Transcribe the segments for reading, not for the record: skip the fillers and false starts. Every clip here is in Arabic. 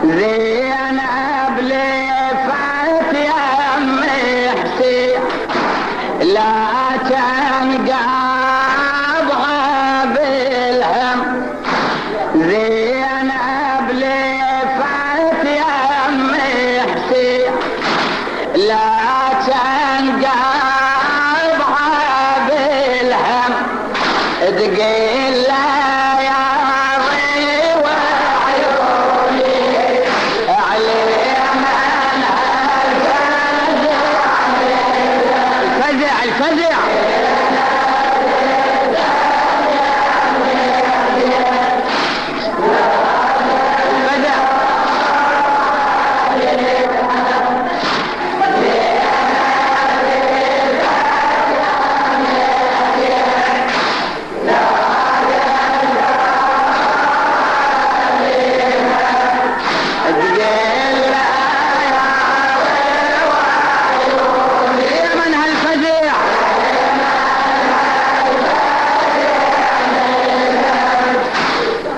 زينب لفت يمي حسين لا تنقابها بالهم. زينب لفت يمي حسين لا تنقابها بالهم. تقيل لا يا ضيوة عيوني علي من الفزع الفزع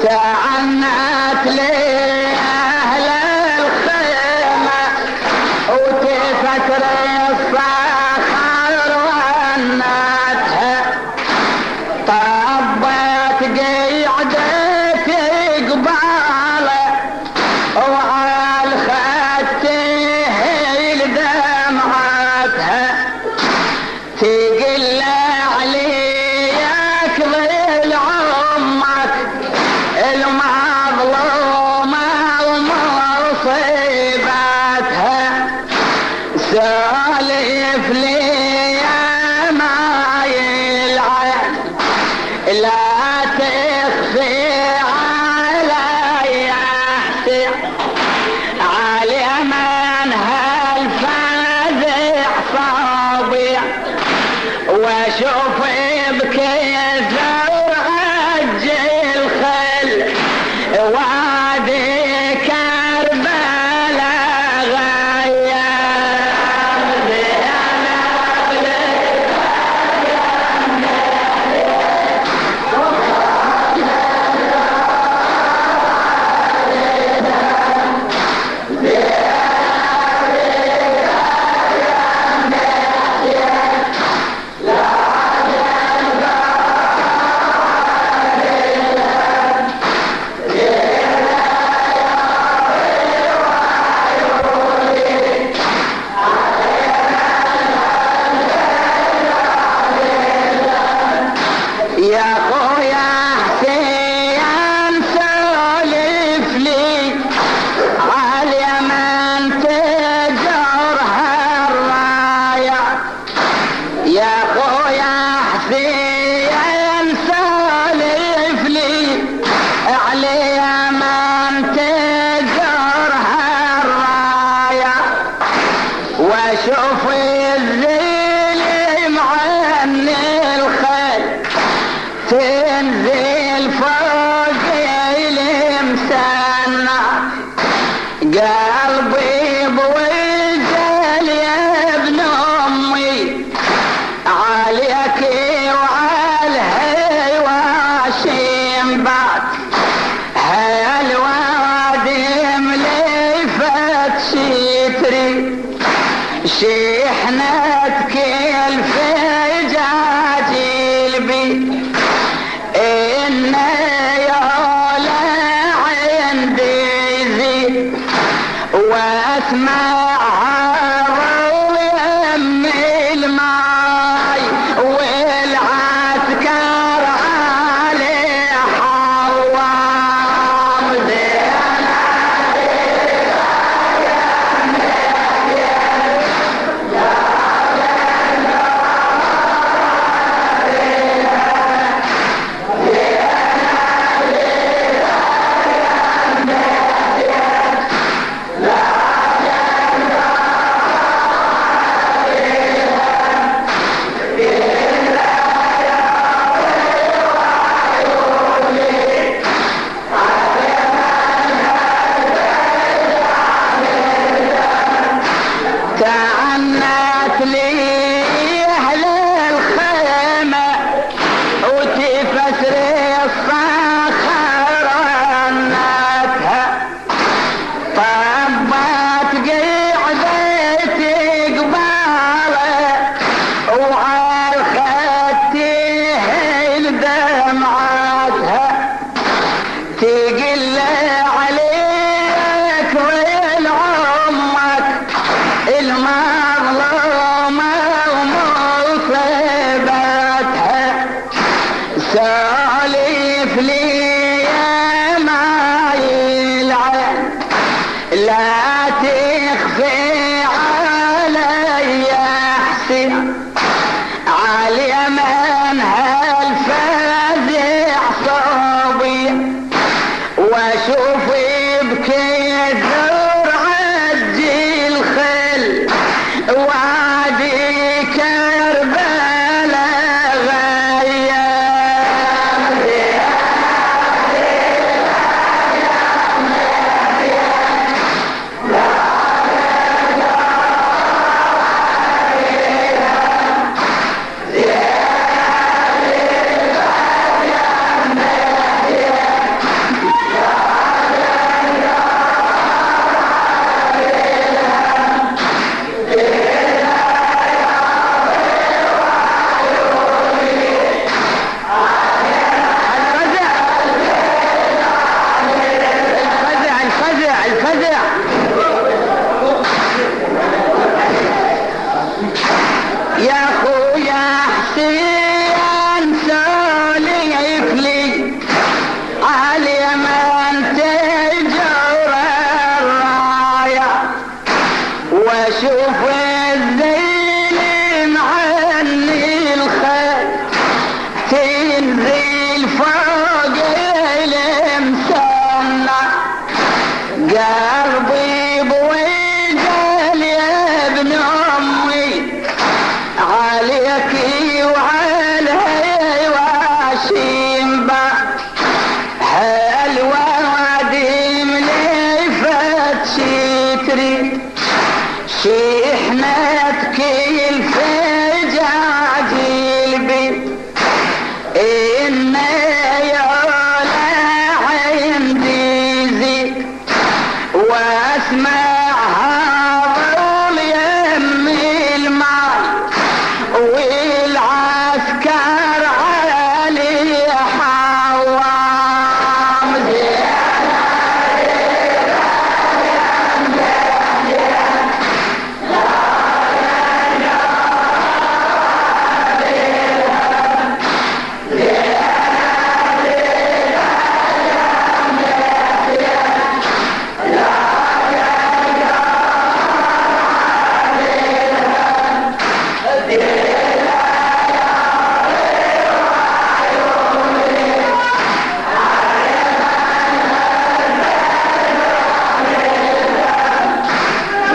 تعنت لي أهل الخيمة وتفتر الصخر وعنتها. طبت قيعدتي قبالة وعلى الخد تهيل دمعتها. تقل عليك ظل عمك المظلومة ومصيبتها. سالف لي ما يلعن لا تخفي علي احسن على من هالفزع صابع. واشوف بكيف عجل خل وادي كربلاء غياب. يا خويا حسين سولف لي عاليمن تجرها الراية. يا خويا حسين سولف لي عاليمن تجرها الراية. واشوف الذيل معني الخيل تنزل فوق المسنة. قلبي بوزل يا ابن امي عليك وعلى هواشم بعد هالوادم لفت شتري شحنة كل فجاج البيت. إن يولا عندي زين واسمعها روم الماي والعسكر عليه حوام. طبت قعدتي قباله وعالخديه دمعتها تقل عليك وين عمك المظلومة ومصيبتها سالف لي يا مايل عين لا تخفي علي حسين عاليمن هالفزع صبي واشوف بكثر عجي الخل وادي كربلاء غياب الفزع يا خويا حسين سولف لي علي من تجور الراية واشوف الزين عني الخير تنزل فوق المسنة قلبي بوجل يا ابن امي عليك وعلي واشيمبا هالوادي مليفت شتري شحنتك الفجاج البيت إن يولا عندي زيت واسمعها ظل يم المال والعسكر علي حوام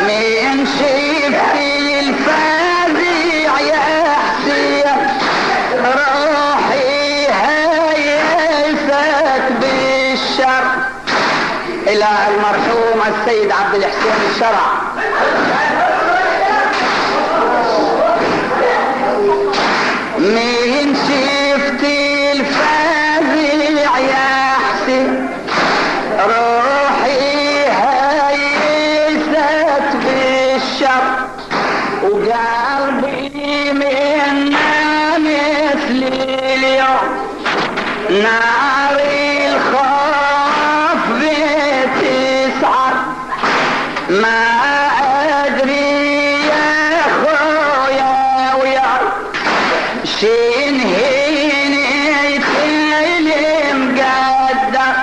من شفتي الفزع يا حسين روحي هيفت بالشر الى المرحوم السيد عبد الحسين الشرع من شفتي الفزع يا حسين روحي هيست بالشر وقلبي منا مثل اليوم نار الخوف بتسعر ما ادري يا خويا ويا شنهيني المقدر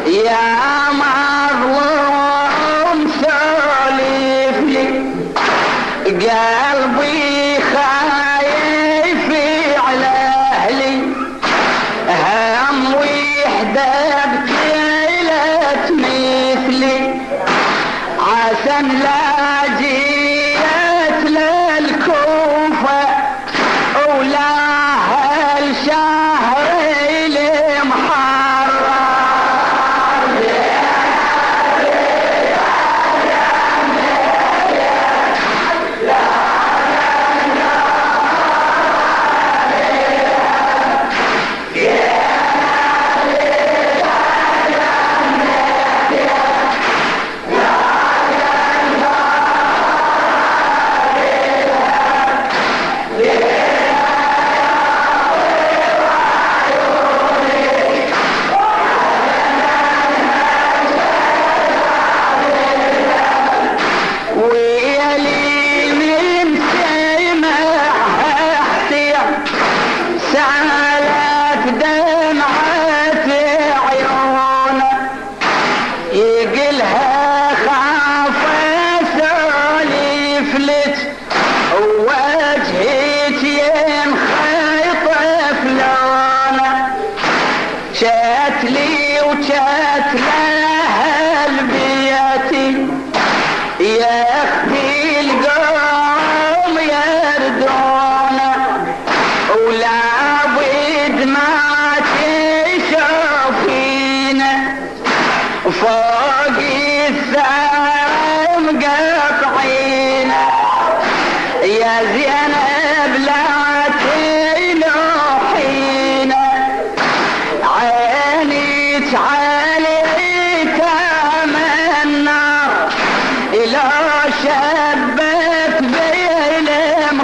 يا مظلوم سولف لي قلبي خايف على اهلي هم وحده بكيلة مثلي عسى لا جيت للكوفة ولا هالشهر المحرم يا اختي القوم يردونا ولا بد ما تشوفينا فوق الثرى مقطعينا يا زينب لا تلوحينا عيني عليك من نار لو شبت بالمخيم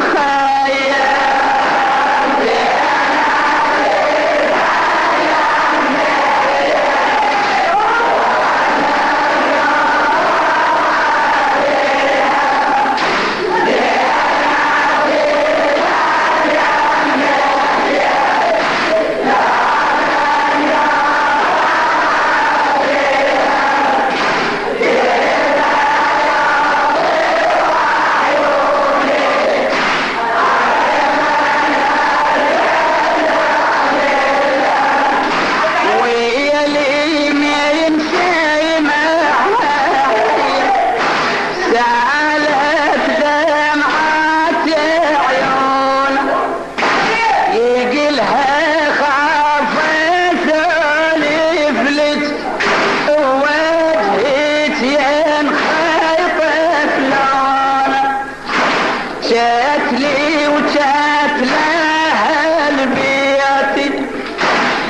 شاتلي وشات لها البيت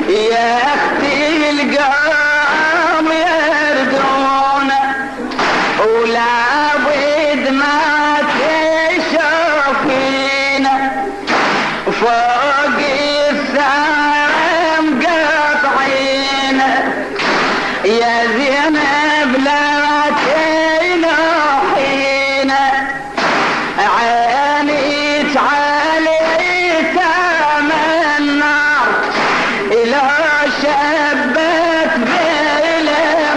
يا اختي القوم يردونا ولا بد ما تشوفينا فوق الثرى مقطعينا يا زينب لا تلوحينا عيني عليك من نار لو شبت بالمخيم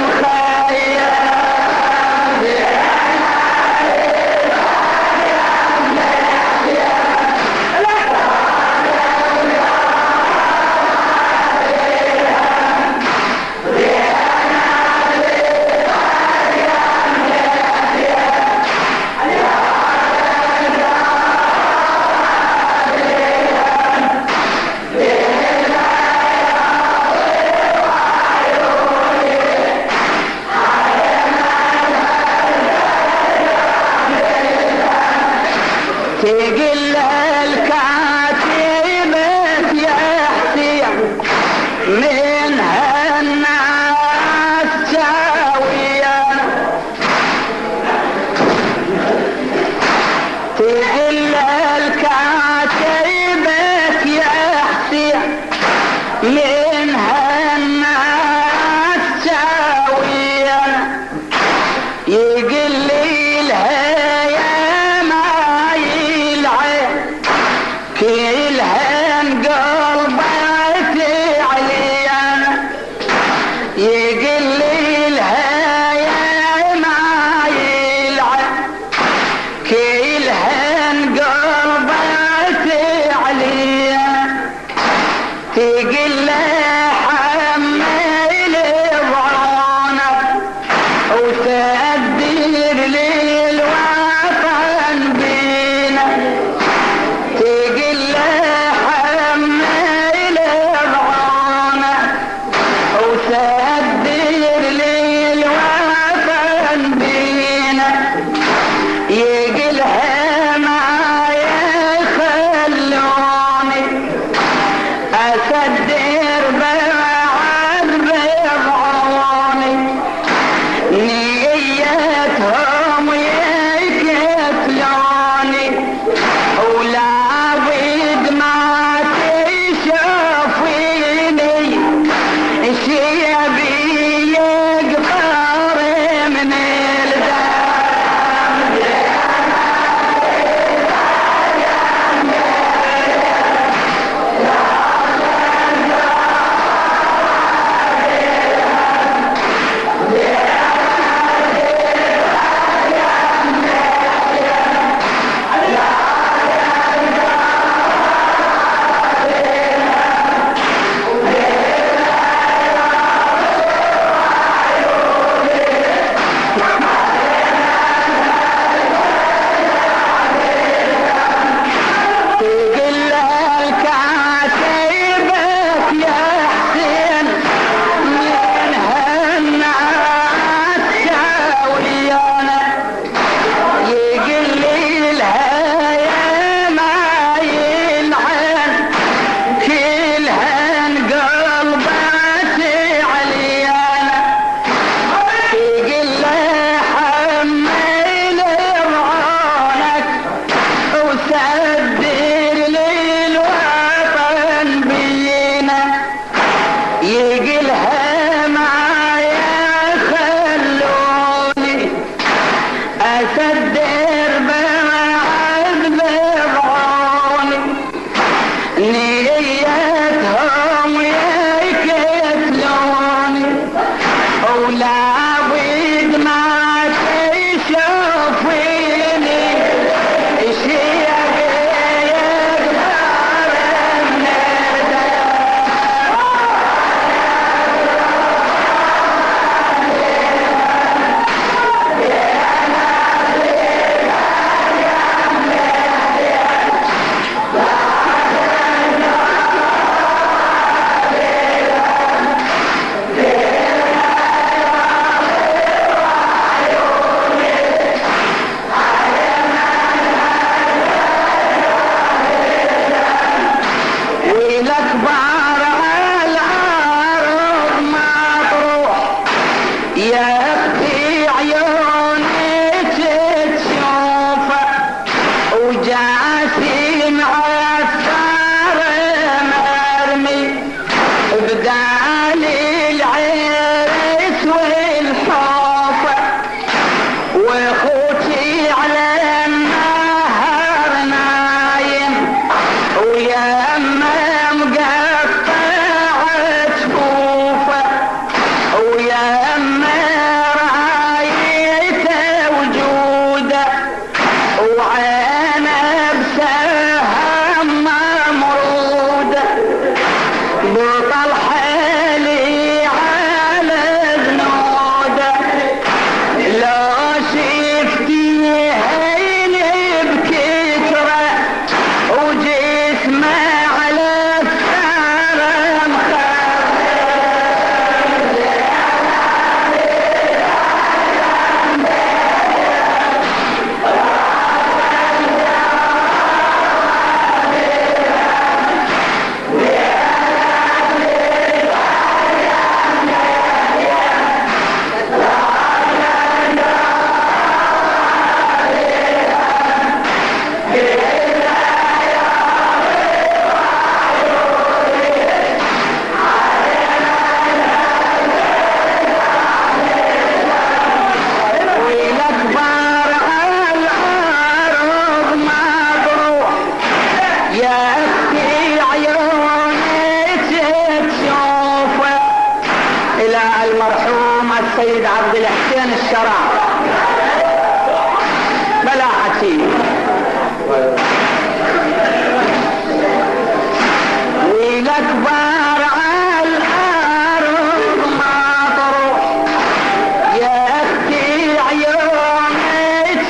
تقل الكاتبة يا حسين من هالناس ساوية تقل الكاتبة يا حسين من هالناس ساوية يقل لها كلها انقلبت علينا يقل لها يا ما يلعب كلها انقلبت علينا تقل حمل ضعونك وتقدر للوطن بينا تقل حمل ضعونك وتقدر للوطن بينا يقلها ما يخلوني أصدر بعد بضعوني نيتهم السيد عبد الحسين الشرع بلا حكي والأكبر على الأرض ما طروا يا أختي عيونك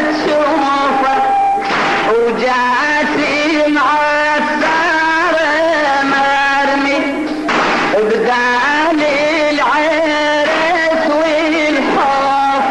تشوفه وجاتي معسر مرمي بدال العرس والحب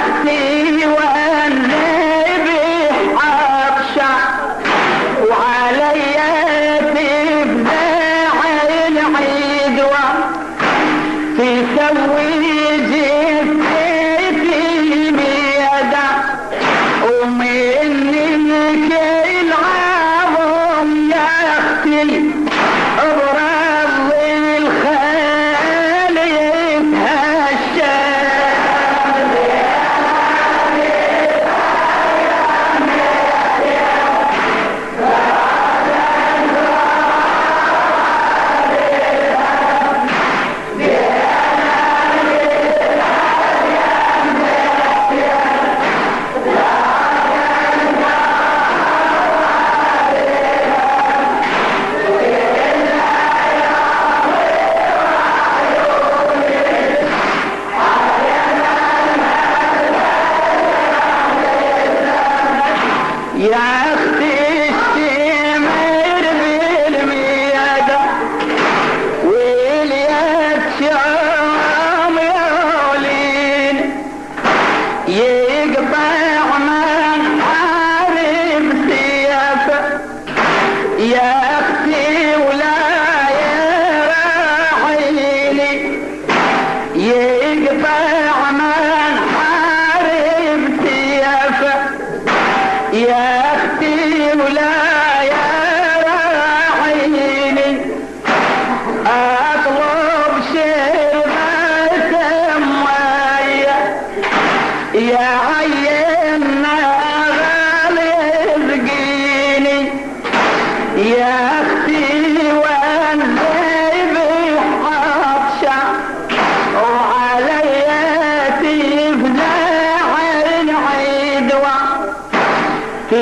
اختي والذبح عطشة وعليا تفزع العدوى تسوي جثتي بيدا ومنك العظم يا اختي برض الخال يتهشى يا اختي الشمر بالميادة واليد شام يولين يقطع من حارب سيافه يا اختي ولا يراحيني يقطع من حارب سيافه يا اختي ولا يا راحيني اطلب شربة مية يا عينا غالي رزقيني يا اختي والذبح عطشة وعليا تفزع العدوى في